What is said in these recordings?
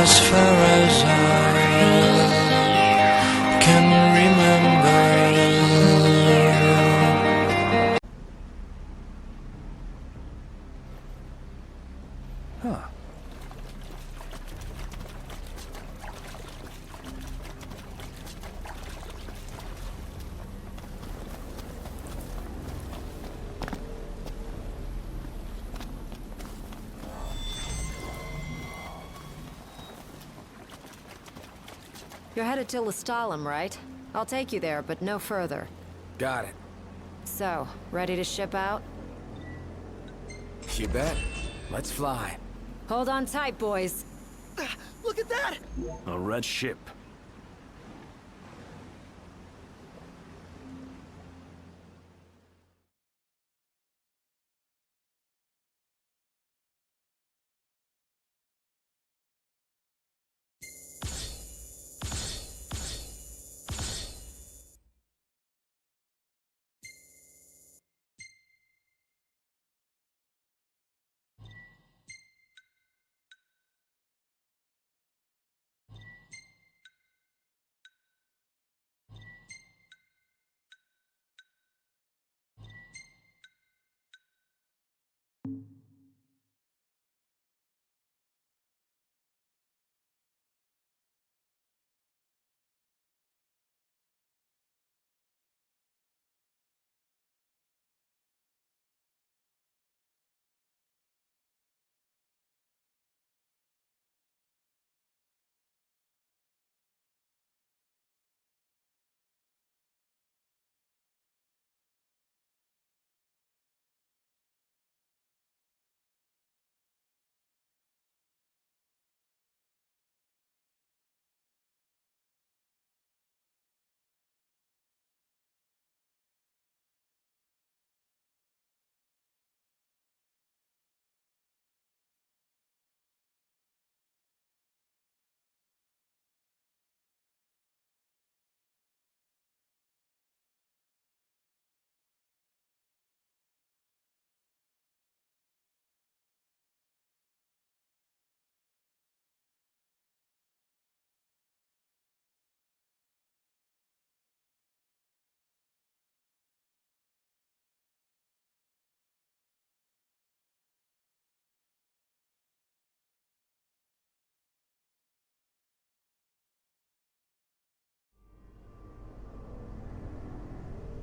as far as I can remember. Huh. You're headed to Lestalem, right? I'll take you there, but no further. Got it. So, ready to ship out? You bet. Let's fly. Hold on tight, boys. Look at that! A red ship.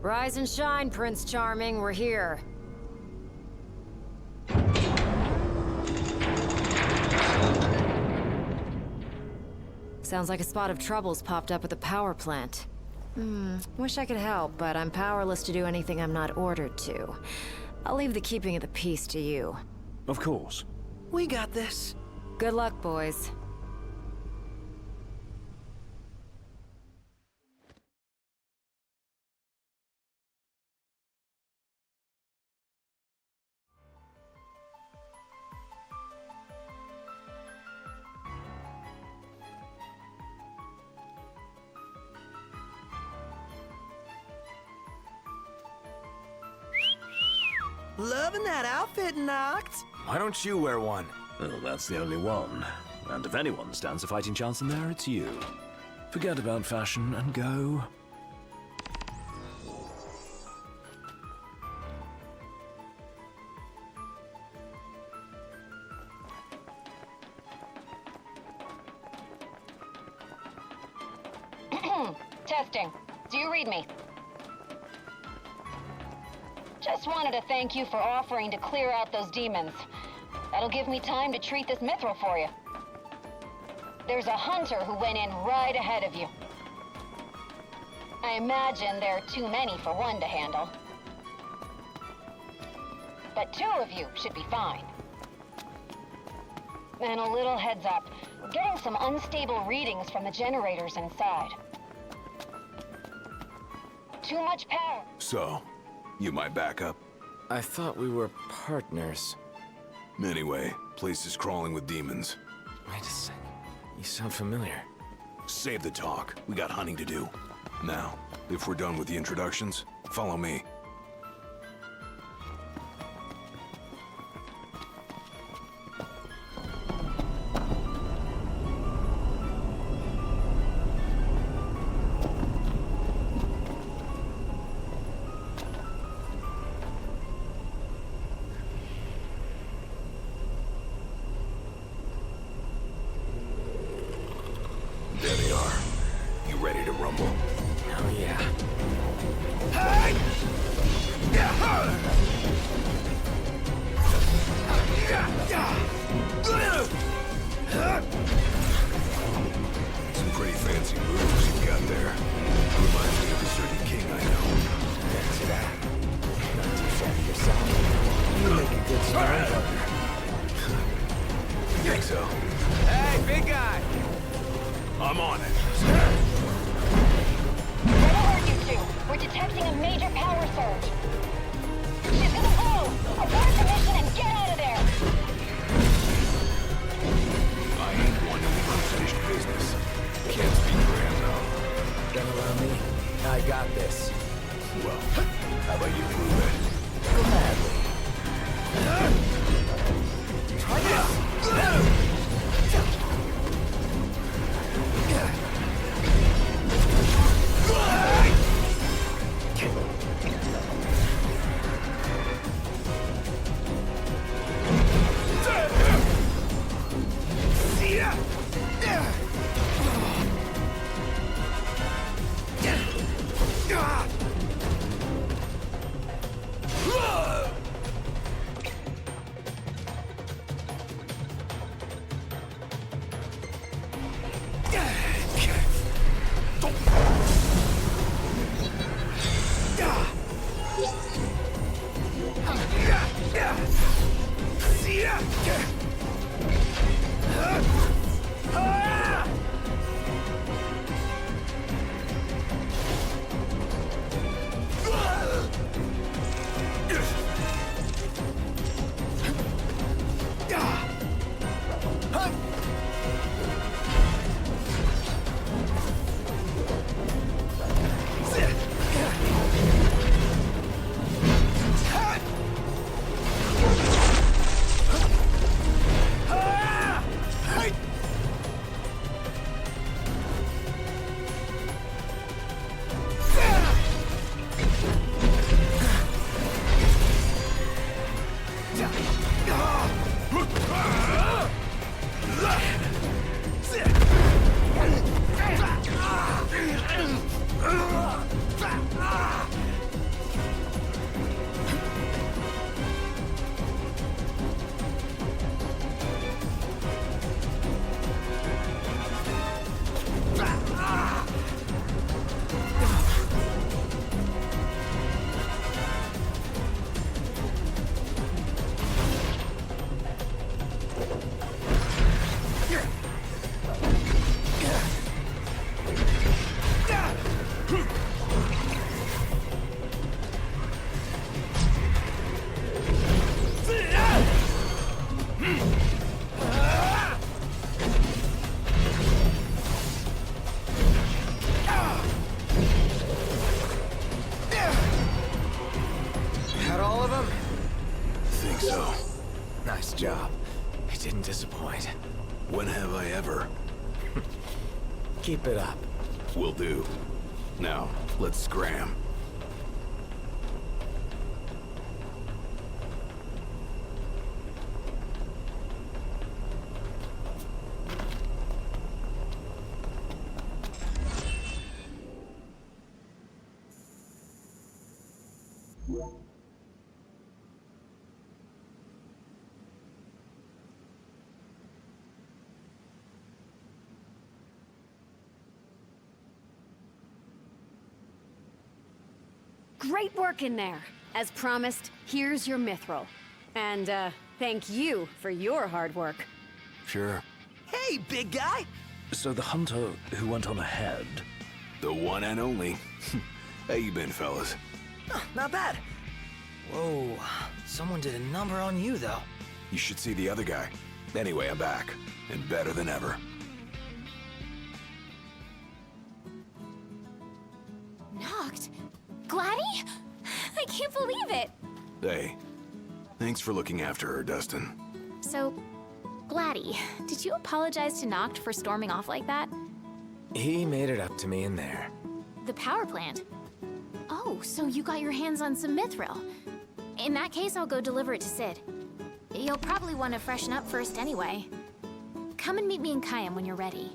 Rise and shine, Prince Charming. We're here. Sounds like a spot of trouble's popped up at the power plant. Wish I could help, but I'm powerless to do anything I'm not ordered to. I'll leave the keeping of the peace to you. Of course. We got this. Good luck, boys. Loving that outfit, Noct. Why don't you wear one? Well, that's the only one. And if anyone stands a fighting chance in there, it's you. Forget about fashion and go. Testing. Do you read me? Just wanted to thank you for offering to clear out those demons. That'll give me time to treat this mithril for you. There's a hunter who went in right ahead of you. I imagine there are too many for one to handle. But two of you should be fine. And a little heads up, we're getting some unstable readings from the generators inside. Too much power. So, you my backup? I thought we were partners. Anyway, place is crawling with demons. Wait a sec. You sound familiar. Save the talk. We got hunting to do. Now, if we're done with the introductions, follow me. Some pretty fancy moves you've got there. Reminds me of a certain king I know. Fancy that. Not too shabby yourself. You make a good sparring partner. Think so? Hey, big guy! I'm on it. Where are you two? We're detecting a major power surge. She's gonna blow! Abort the mission and get out of there! I ain't one to leave unfinished business. Can't speak for him, though. Don't allow me. I got this. Well, how about you prove it? Gladly. Try this! Nice job. It didn't disappoint. When have I ever? Keep it up. Will do. Now, let's scram. Great work in there. As promised, here's your mithril. And, thank you for your hard work. Sure. Hey, big guy! So the hunter who went on ahead... The one and only. How you been, fellas? Not bad. Whoa, someone did a number on you, though. You should see the other guy. Anyway, I'm back. And better than ever. Knocked? Gladdy? I can't believe it! Hey, thanks for looking after her, Dustin. So, Gladdy, did you apologize to Noct for storming off like that? He made it up to me in there. The power plant? Oh, so you got your hands on some mithril. In that case, I'll go deliver it to Sid. You'll probably want to freshen up first anyway. Come and meet me in Kayam when you're ready.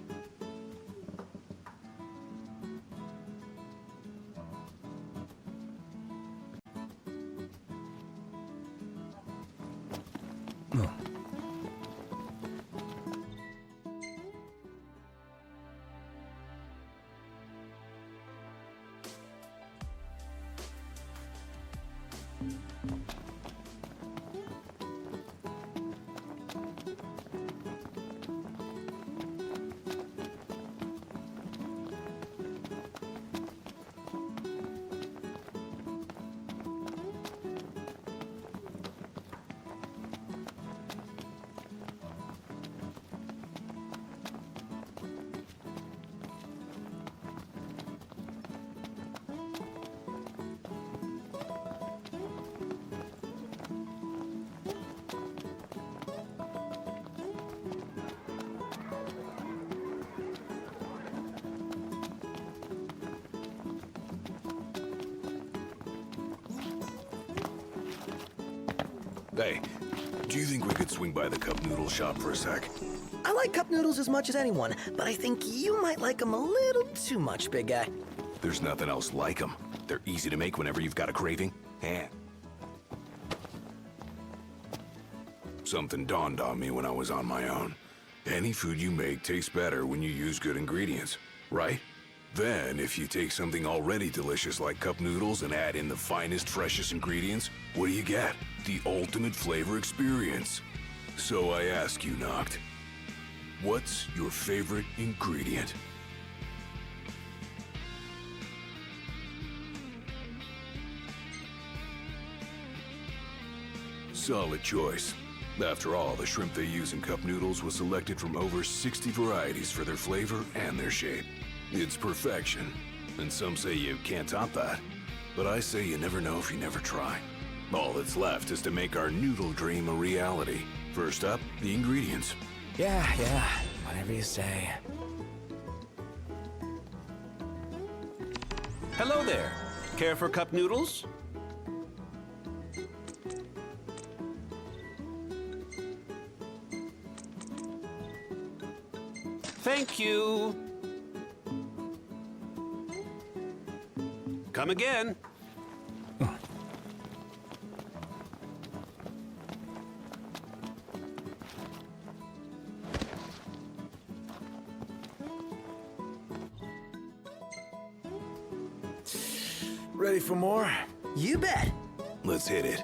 Hey, do you think we could swing by the cup noodle shop for a sec? I like cup noodles as much as anyone, but I think you might like them a little too much, big guy. There's nothing else like them. They're easy to make whenever you've got a craving. And something dawned on me when I was on my own. Any food you make tastes better when you use good ingredients, right? Then, if you take something already delicious like cup noodles and add in the finest, freshest ingredients, what do you get? The ultimate flavor experience. So I ask you, Noct, what's your favorite ingredient? Solid choice. After all, the shrimp they use in cup noodles was selected from over 60 varieties for their flavor and their shape. It's perfection, and some say you can't top that. But I say you never know if you never try. All that's left is to make our noodle dream a reality. First up, the ingredients. Yeah, whatever you say. Hello there. Care for cup noodles? Thank you. Come again. Ready for more? You bet. Let's hit it.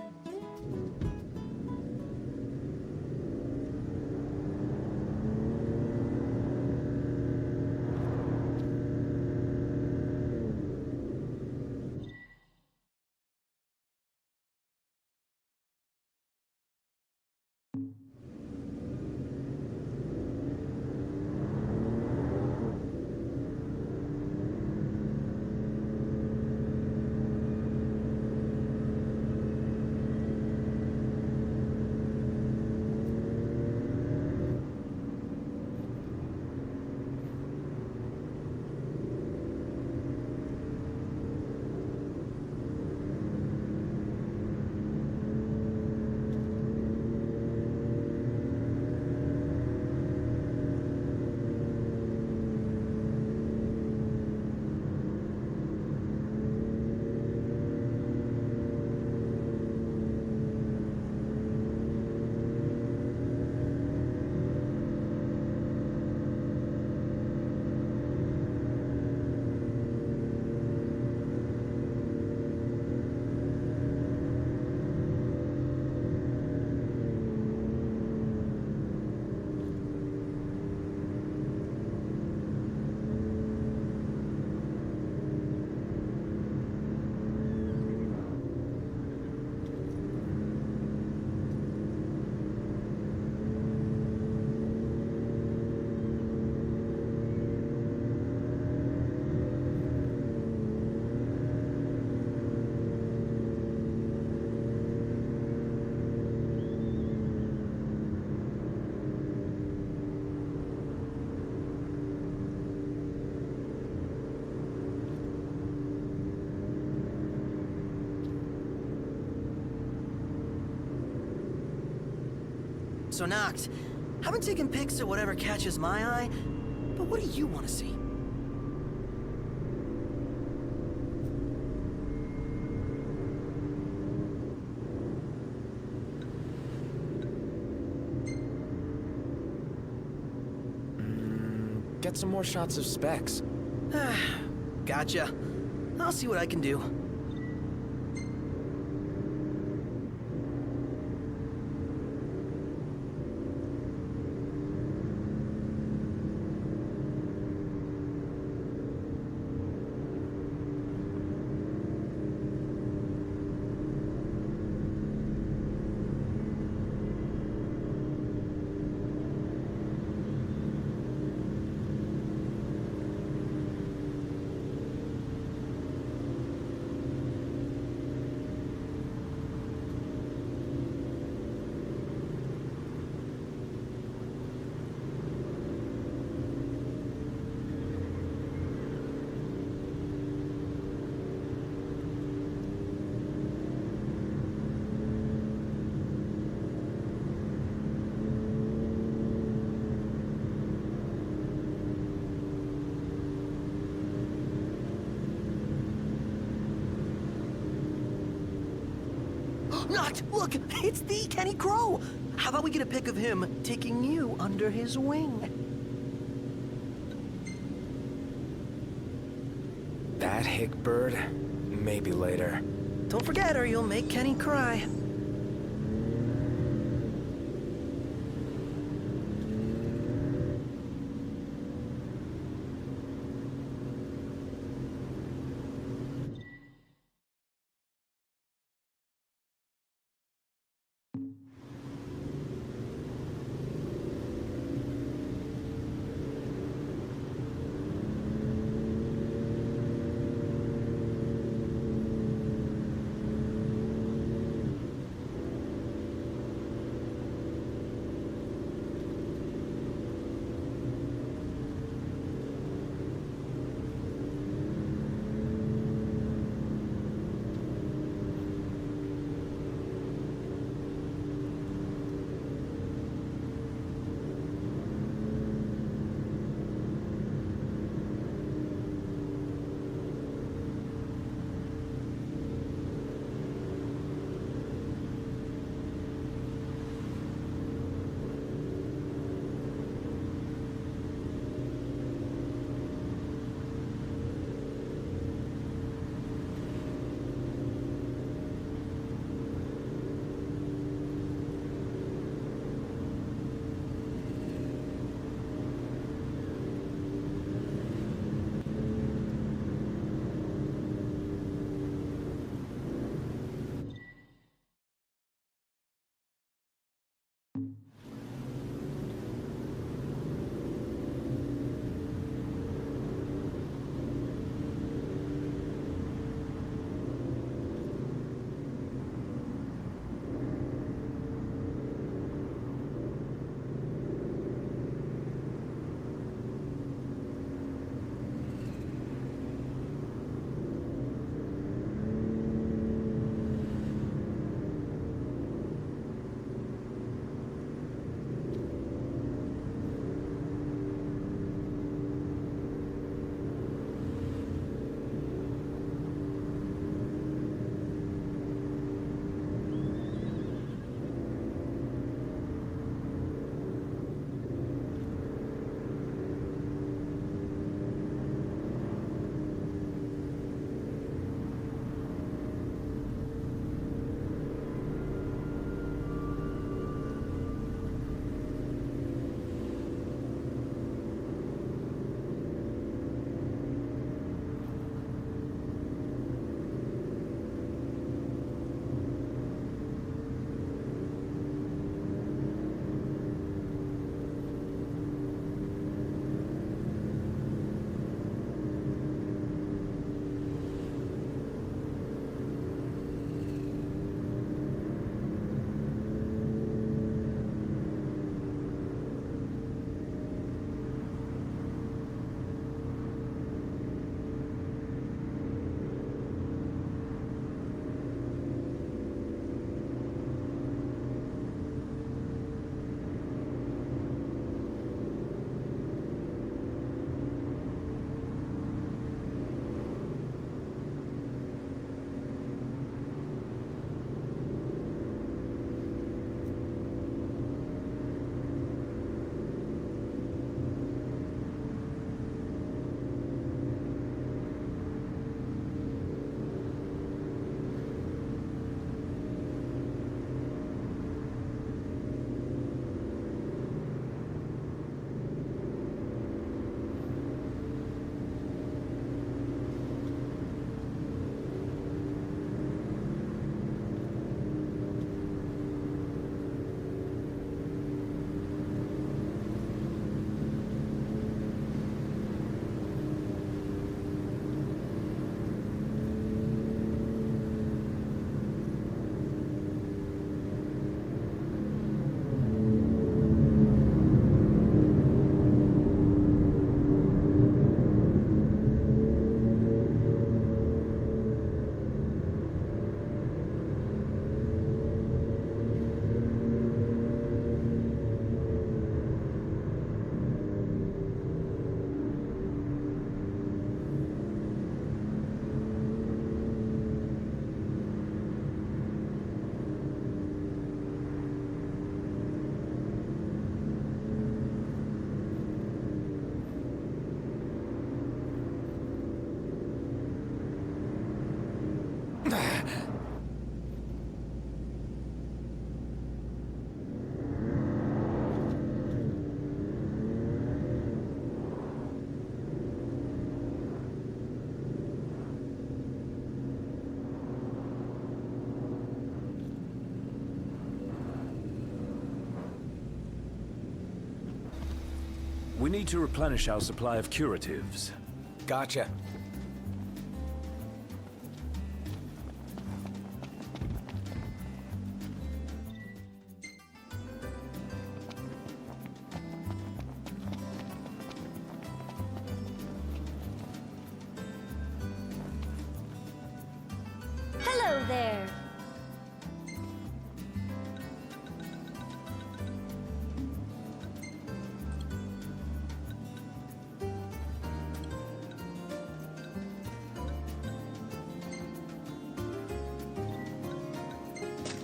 So Noct, I've been taking pics of whatever catches my eye, but what do you want to see? Get some more shots of specs. Gotcha. I'll see what I can do. Noct, look! It's the Kenny Crow! How about we get a pic of him taking you under his wing? That hick bird? Maybe later. Don't forget or you'll make Kenny cry. We need to replenish our supply of curatives. Gotcha. Hello there.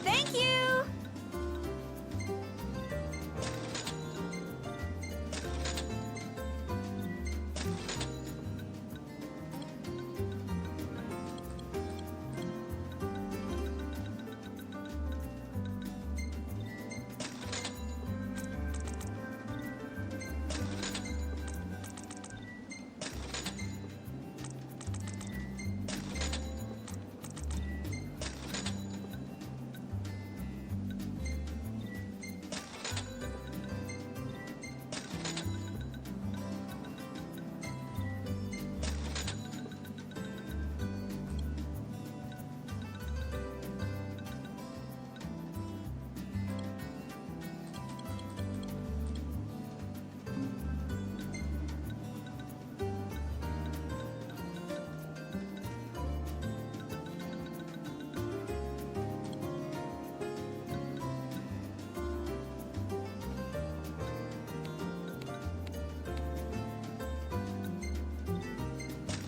Thank you.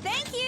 Thank you.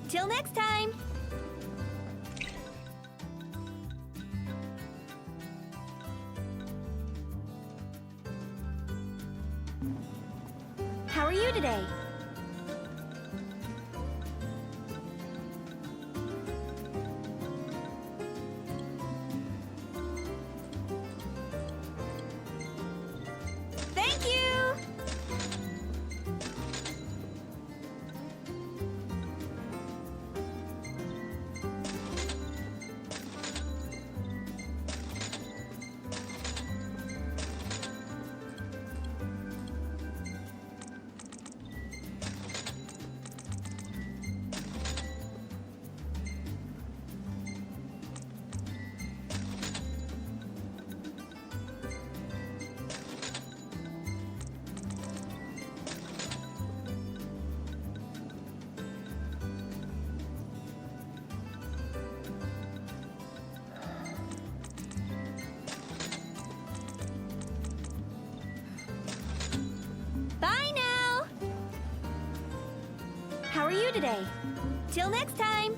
Till next time. How are you today? Thank you. Bye now. How are you today? Till next time.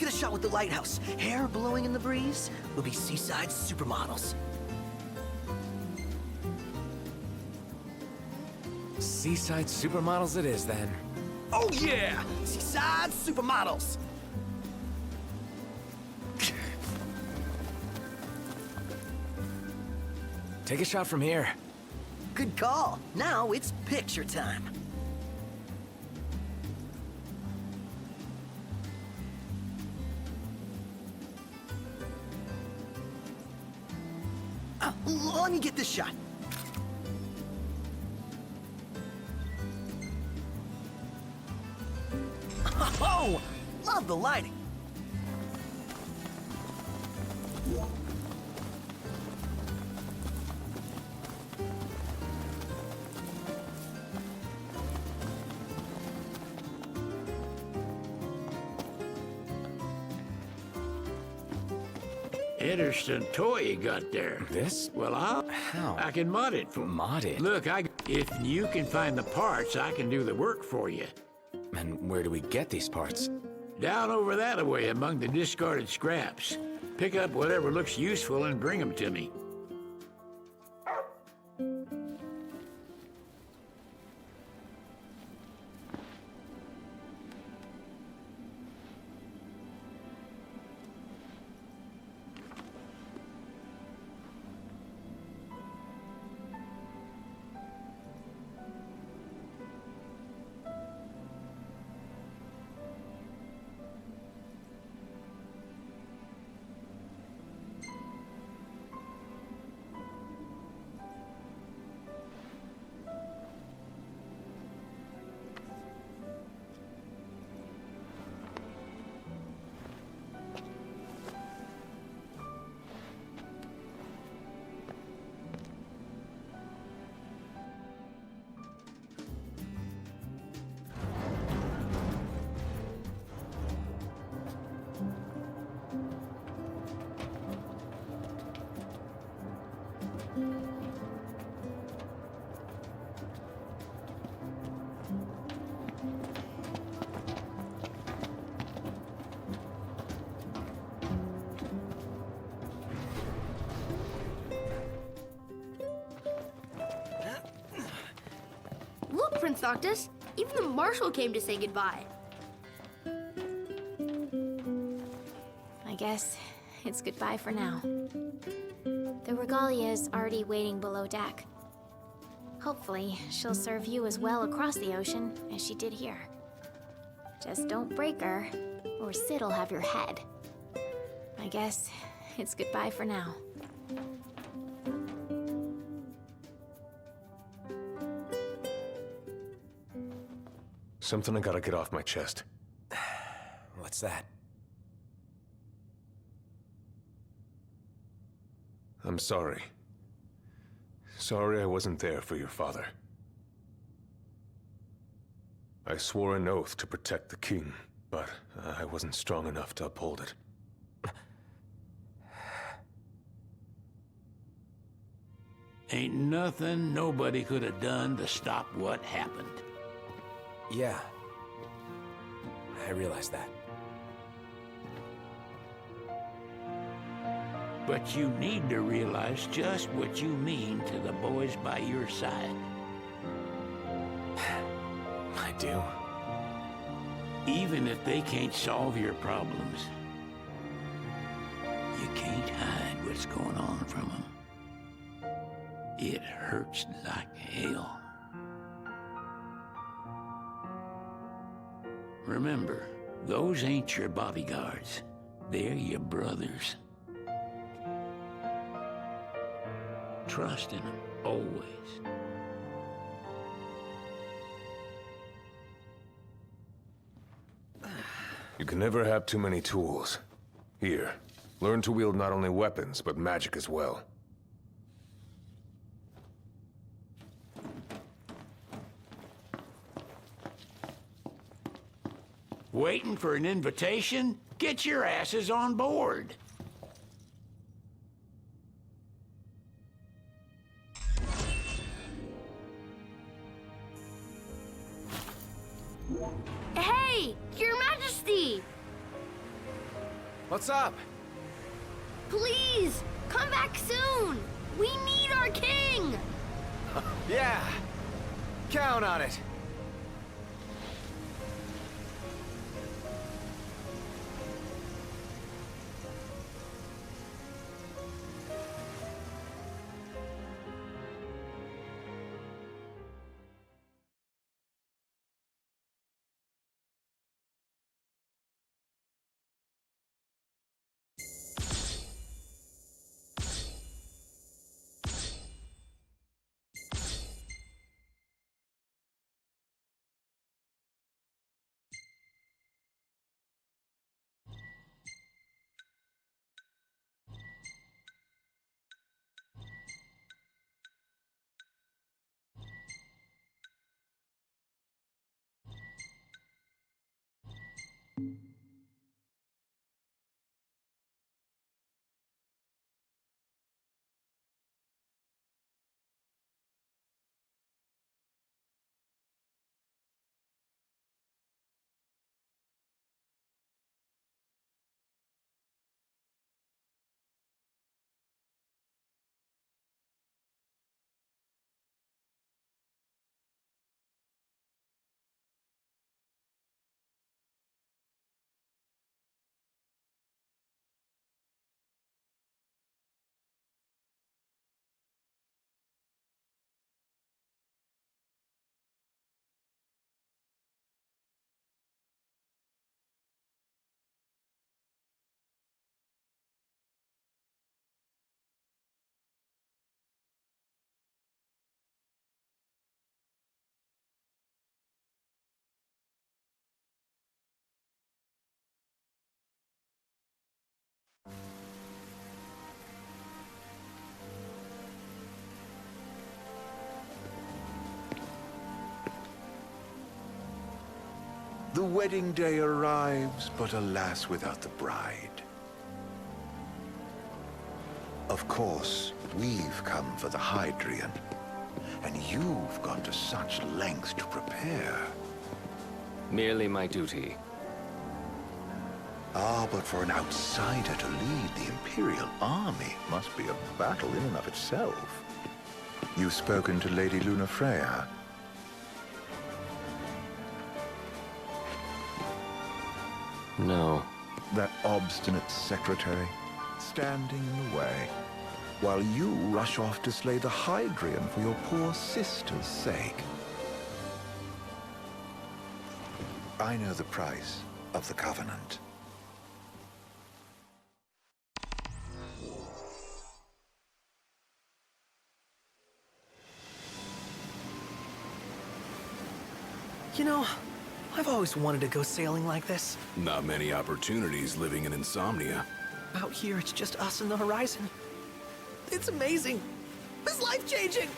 get a shot with the lighthouse. Hair blowing in the breeze. We'll be seaside supermodels. Seaside supermodels it is, then. Oh yeah! Seaside supermodels! Take a shot from here. Good call. Now it's picture time. Let me get this shot. Oh, love the lighting. Interesting toy you got there. This? Well, How? I can mod it for Mod it? Look, if you can find the parts, I can do the work for you. And where do we get these parts? Down over that way among the discarded scraps. Pick up whatever looks useful and bring them to me. Look, Prince Noctis, even the Marshal came to say goodbye. I guess it's goodbye for now. The regalia is already waiting below deck. Hopefully, she'll serve you as well across the ocean as she did here. Just don't break her, or Sid'll have your head. I guess it's goodbye for now. Something I gotta get off my chest. What's that? I'm sorry. Sorry I wasn't there for your father. I swore an oath to protect the king, but I wasn't strong enough to uphold it. Ain't nothing nobody could have done to stop what happened. Yeah. I realize that. But you need to realize just what you mean to the boys by your side. I do. Even if they can't solve your problems, you can't hide what's going on from them. It hurts like hell. Remember, those ain't your bodyguards. They're your brothers. Trust in them, always. You can never have too many tools. Here, learn to wield not only weapons, but magic as well. Waiting for an invitation? Get your asses on board. Hey, Your Majesty! What's up? Please, come back soon! We need our king! Yeah, count on it. The wedding day arrives, but alas, without the bride. Of course, we've come for the Hydrian, and you've gone to such lengths to prepare. Merely my duty. Ah, but for an outsider to lead the Imperial army must be a battle in and of itself. You've spoken to Lady Lunafreya. No. That obstinate secretary, standing in the way, while you rush off to slay the Hydrian for your poor sister's sake. I know the price of the Covenant. You know, I've always wanted to go sailing like this. Not many opportunities living in Insomnia. Out here, it's just us and the horizon. It's amazing. It's life-changing.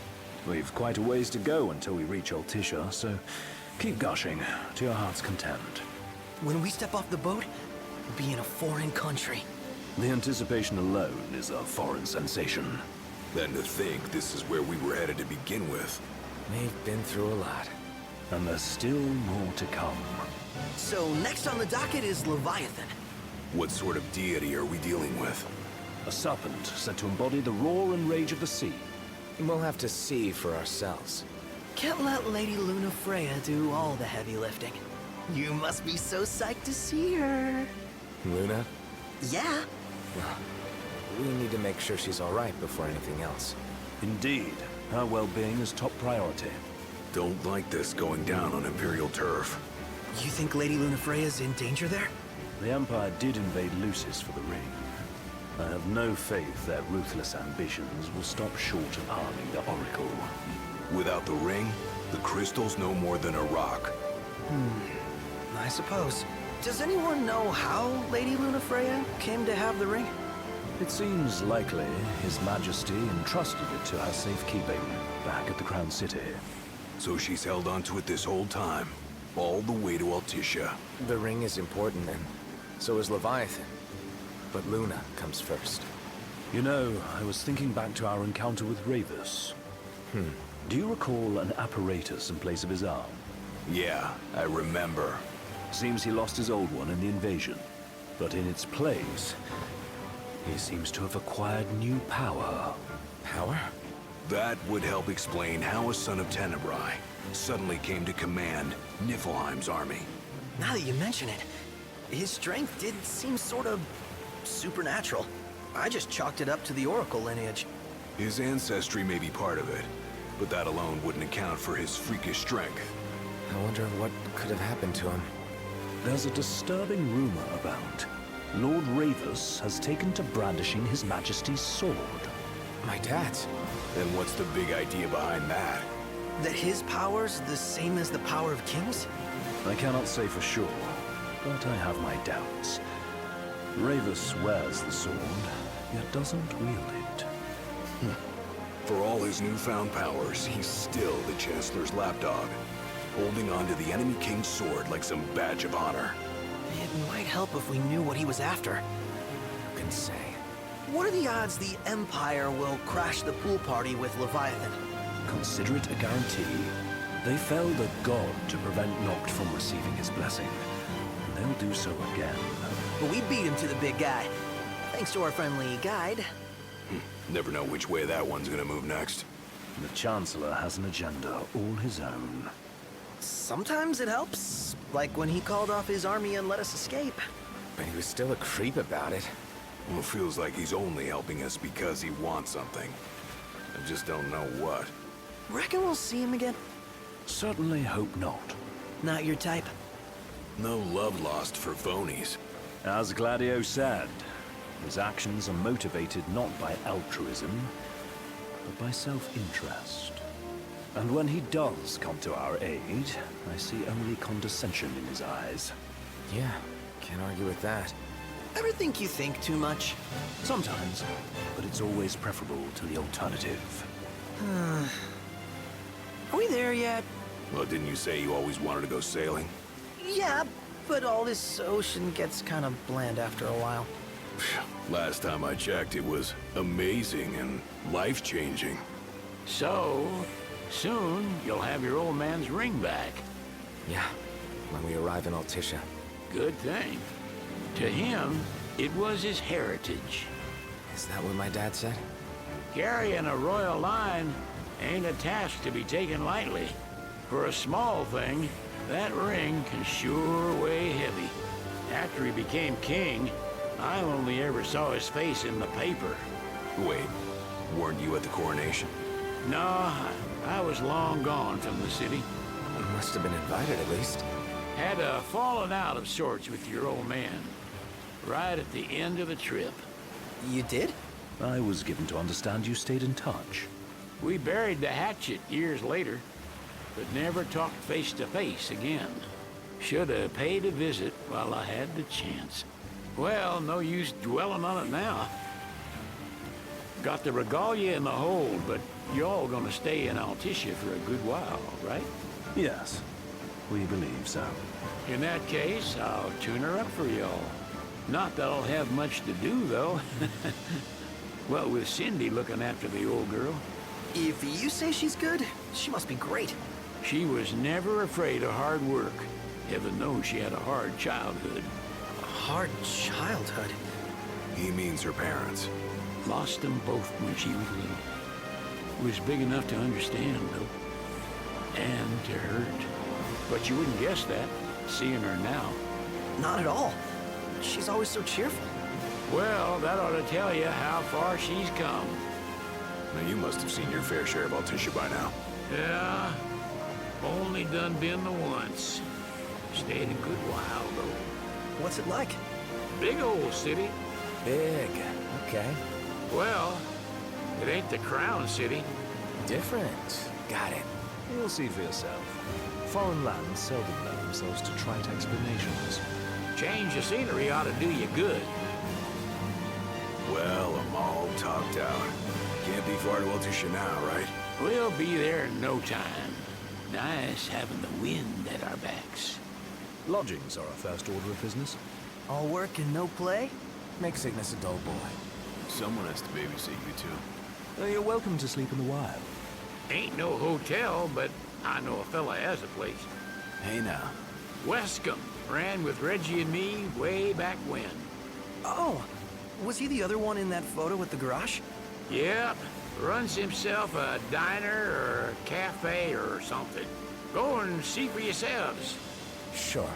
We've quite a ways to go until we reach Altisha, so keep gushing to your heart's content. When we step off the boat, we'll be in a foreign country. The anticipation alone is a foreign sensation. Then to think this is where we were headed to begin with. We've been through a lot. And there's still more to come. So next on the docket is Leviathan. What sort of deity are we dealing with? A serpent said to embody the roar and rage of the sea. We'll have to see for ourselves. Can't let Lady Lunafreya do all the heavy lifting. You must be so psyched to see her. Luna? Yeah. Well, we need to make sure she's all right before anything else. Indeed. Her well-being is top priority. Don't like this going down on Imperial turf. You think Lady Lunafreya's in danger there? The Empire did invade Lucis for the ring. I have no faith their ruthless ambitions will stop short of harming the Oracle. Without the ring, the crystal's no more than a rock. I suppose. Does anyone know how Lady Lunafreya came to have the ring? It seems likely His Majesty entrusted it to her safekeeping back at the Crown City. So she's held onto it this whole time, all the way to Altisha. The ring is important, and so is Leviathan. But Luna comes first. You know, I was thinking back to our encounter with Ravus. Do you recall an apparatus in place of his arm? Yeah, I remember. Seems he lost his old one in the invasion. But in its place, he seems to have acquired new power. Power? That would help explain how a son of Tenebrae suddenly came to command Niflheim's army. Now that you mention it, his strength did seem sort of supernatural. I just chalked it up to the Oracle lineage. His ancestry may be part of it, but that alone wouldn't account for his freakish strength. I wonder what could have happened to him. There's a disturbing rumor about. Lord Ravus has taken to brandishing His Majesty's sword. My dad's? Then what's the big idea behind that? That his power's the same as the power of kings? I cannot say for sure, but I have my doubts. Ravus wears the sword, yet doesn't wield it. For all his newfound powers, he's still the Chancellor's lapdog, holding on to the enemy king's sword like some badge of honor. It might help if we knew what he was after. Who can say? What are the odds the Empire will crash the pool party with Leviathan? Consider it a guarantee. They felled a god to prevent Noct from receiving his blessing. And they'll do so again. But we beat him to the big guy, thanks to our friendly guide. Never know which way that one's gonna move next. The Chancellor has an agenda all his own. Sometimes it helps, like when he called off his army and let us escape. But he was still a creep about it. Well, it feels like he's only helping us because he wants something. I just don't know what. Reckon we'll see him again? Certainly hope not. Not your type? No love lost for phonies. As Gladio said, his actions are motivated not by altruism, but by self-interest. And when he does come to our aid, I see only condescension in his eyes. Yeah, can't argue with that. Ever think you think too much? Sometimes, but it's always preferable to the alternative. Are we there yet? Well, didn't you say you always wanted to go sailing? Yeah, but all this ocean gets kind of bland after a while. Last time I checked, it was amazing and life-changing. So, soon you'll have your old man's ring back. Yeah, when we arrive in Altissia. Good thing. To him, it was his heritage. Is that what my dad said? Carrying a royal line ain't a task to be taken lightly. For a small thing, that ring can sure weigh heavy. After he became king, I only ever saw his face in the paper. Wait, weren't you at the coronation? No, I was long gone from the city. You must have been invited at least. Had a falling out of sorts with your old man. Right at the end of the trip. You did? I was given to understand you stayed in touch. We buried the hatchet years later, but never talked face to face again. Should have paid a visit while I had the chance. Well, no use dwelling on it now. Got the regalia in the hold, but y'all gonna stay in Altissia for a good while, right? Yes, we believe so. In that case, I'll tune her up for y'all. Not that I'll have much to do, though. Well, with Cindy looking after the old girl. If you say she's good, she must be great. She was never afraid of hard work. Heaven knows she had a hard childhood. A hard childhood? He means her parents. Lost them both when she was little. Was big enough to understand, though. And to hurt. But you wouldn't guess that, seeing her now. Not at all. She's always so cheerful. Well, that ought to tell you how far she's come. Now, you must have seen your fair share of Altissia by now. Yeah, only done been the once. Stayed a good while, though. What's it like? Big old city. Big, okay. Well, it ain't the Crown City. Different. Got it. You'll see for yourself. Foreign lands seldom lend themselves to trite explanations. Change of scenery ought to do you good. Well, I'm all topped out. Can't be far to Altissia now, right? We'll be there in no time. Nice having the wind at our backs. Lodgings are our first order of business. All work and no play? Make sickness a dull boy. Someone has to babysit you, too. You're welcome to sleep in the wild. Ain't no hotel, but I know a fella has a place. Hey, now. Westcombe. Ran with Reggie and me way back when. Oh, was he the other one in that photo at the garage? Yep. Runs himself a diner or a cafe or something. Go and see for yourselves. Sure.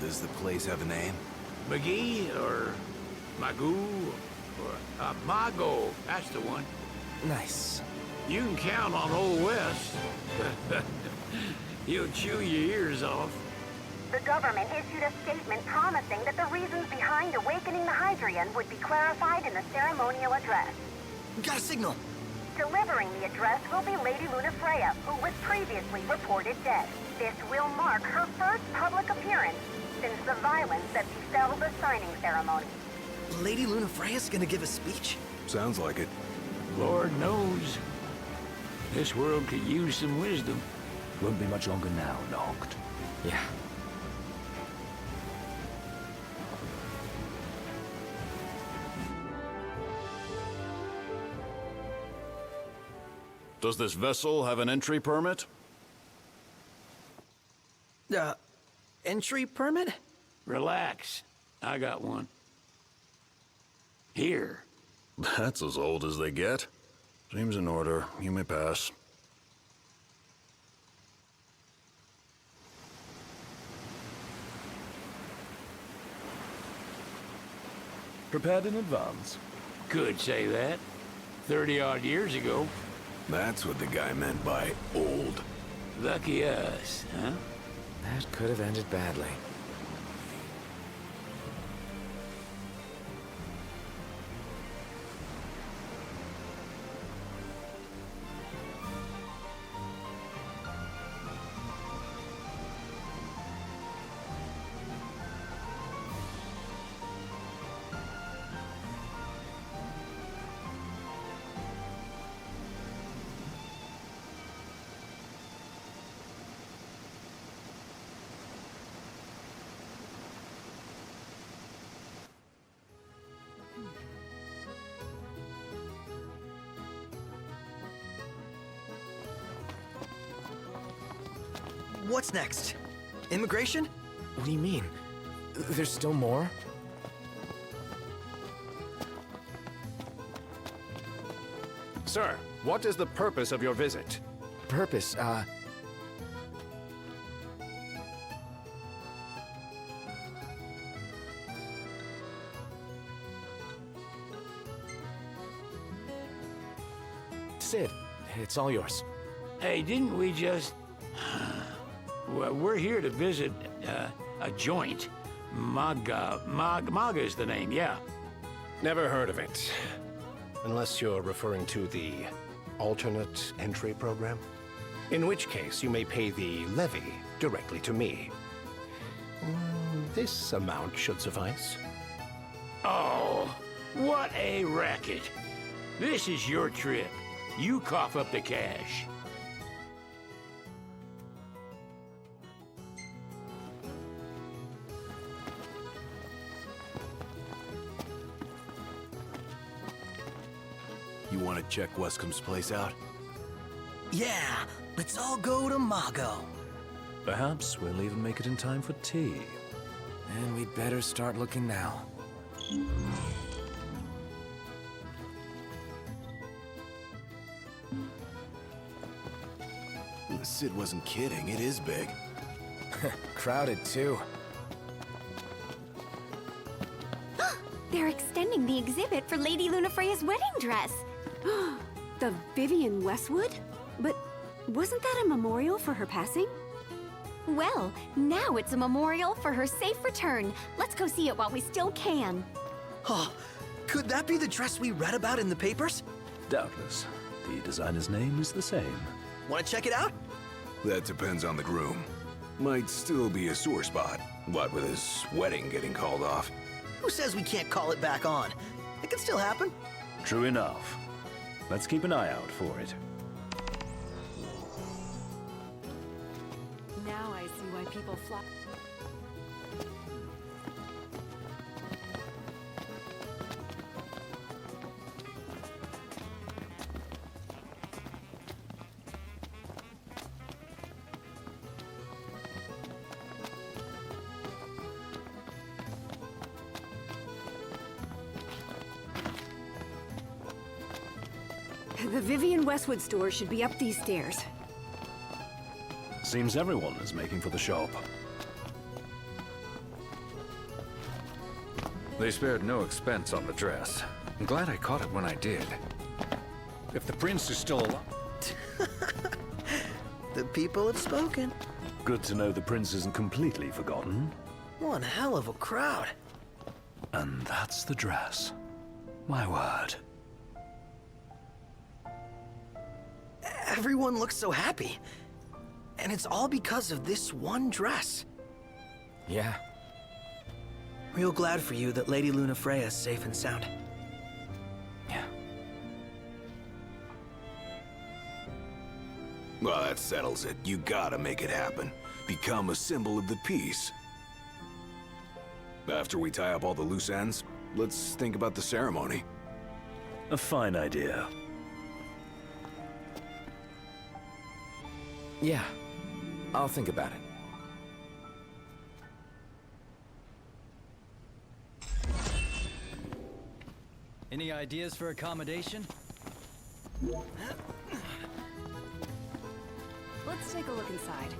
Does the place have a name? McGee or Magoo or Mago. That's the one. Nice. You can count on Old West. He'll chew your ears off. The government issued a statement promising that the reasons behind awakening the Hydrian would be clarified in the ceremonial address. Got a signal. Delivering the address will be Lady Lunafreya, who was previously reported dead. This will mark her first public appearance since the violence that befell the signing ceremony. Lady Lunafreya's gonna give a speech? Sounds like it. Lord knows. This world could use some wisdom. Won't be much longer now, Noct. Yeah. Does this vessel have an entry permit? Entry permit? Relax. I got one. Here. That's as old as they get. Seems in order. You may pass. Prepared in advance? Could say that. 30-odd years ago. That's what the guy meant by old. Lucky us, huh? That could have ended badly. What's next? Immigration? What do you mean? There's still more? Sir, what is the purpose of your visit? Purpose, Sid, it's all yours. Hey, didn't we just... Well, we're here to visit a joint. Maga is the name, yeah. Never heard of it. Unless you're referring to the alternate entry program. In which case, you may pay the levy directly to me. This amount should suffice. Oh, what a racket. This is your trip. You cough up the cash. You want to check Westcomb's place out? Yeah, let's all go to Mago. Perhaps we'll even make it in time for tea. And we'd better start looking now. Sid wasn't kidding, it is big. Crowded, too. They're extending the exhibit for Lady Lunafreya's wedding dress. The Vivian Westwood? But wasn't that a memorial for her passing? Well, now it's a memorial for her safe return. Let's go see it while we still can. Oh, could that be the dress we read about in the papers? Doubtless. The designer's name is the same. Want to check it out? That depends on the groom. Might still be a sore spot. What with his wedding getting called off? Who says we can't call it back on? It can still happen. True enough. Let's keep an eye out for it. Now I see why people flock. The Vivian Westwood store should be up these stairs. Seems everyone is making for the shop. They spared no expense on the dress. I'm glad I caught it when I did. If the prince is still alive... The people have spoken. Good to know the prince isn't completely forgotten. One hell of a crowd. And that's the dress. My word. Everyone looks so happy. And it's all because of this one dress. Yeah. Real glad for you that Lady Lunafreya is safe and sound. Yeah. Well, that settles it. You gotta make it happen. Become a symbol of the peace. After we tie up all the loose ends, let's think about the ceremony. A fine idea. Yeah. I'll think about it. Any ideas for accommodation? Let's take a look inside.